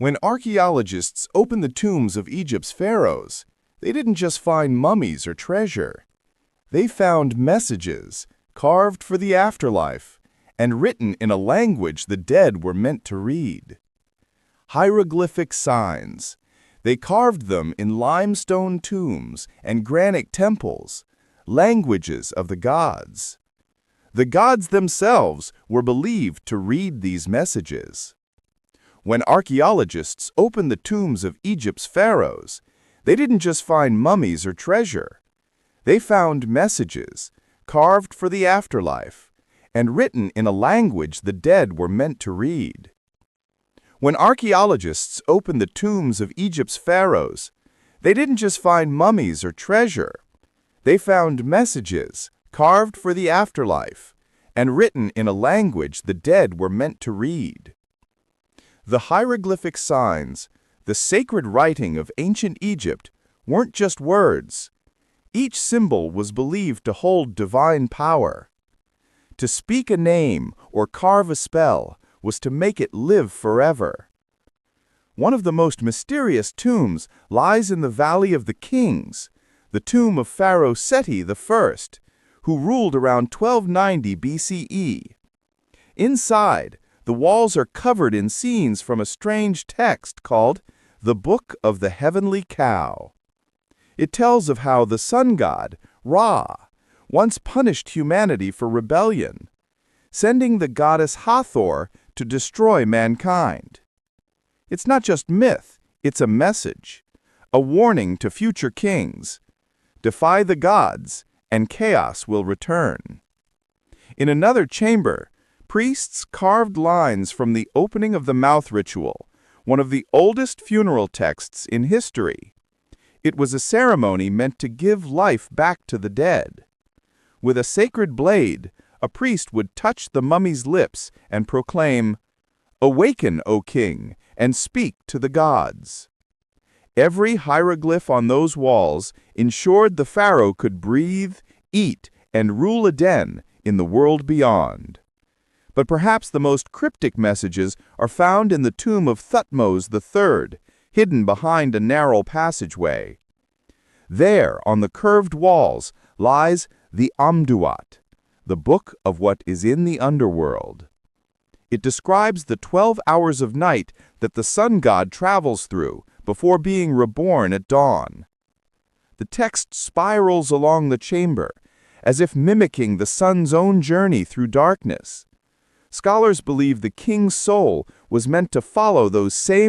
When archaeologists opened the tombs of Egypt's pharaohs, they didn't just find mummies or treasure. They found messages carved for the afterlife and written in a language the dead were meant to read. Hieroglyphic signs. They carved them in limestone tombs and granite temples, languages of the gods. The gods themselves were believed to read these messages. When archaeologists opened the tombs of Egypt's pharaohs, they didn't just find mummies or treasure. They found messages carved for the afterlife and written in a language the dead were meant to read. When archaeologists opened the tombs of Egypt's pharaohs, they didn't just find mummies or treasure. They found messages carved for the afterlife and written in a language the dead were meant to read. The hieroglyphic signs, the sacred writing of ancient Egypt, weren't just words. Each symbol was believed to hold divine power. To speak a name or carve a spell was to make it live forever. One of the most mysterious tombs lies in the Valley of the Kings, the tomb of Pharaoh Seti I, who ruled around 1290 BCE. Inside, the walls are covered in scenes from a strange text called the Book of the Heavenly Cow. It tells of how the sun god, Ra, once punished humanity for rebellion, sending the goddess Hathor to destroy mankind. It's not just myth, it's a message, a warning to future kings. Defy the gods, and chaos will return. In another chamber, priests carved lines from the opening of the mouth ritual, one of the oldest funeral texts in history. It was a ceremony meant to give life back to the dead. With a sacred blade, a priest would touch the mummy's lips and proclaim, "Awaken, O king, and speak to the gods." Every hieroglyph on those walls ensured the pharaoh could breathe, eat, and rule again in the world beyond. But perhaps the most cryptic messages are found in the tomb of Thutmose III, hidden behind a narrow passageway. There, on the curved walls, lies the Amduat, the book of what is in the underworld. It describes the 12 hours of night that the sun god travels through before being reborn at dawn. The text spirals along the chamber, as if mimicking the sun's own journey through darkness. Scholars believe the king's soul was meant to follow those same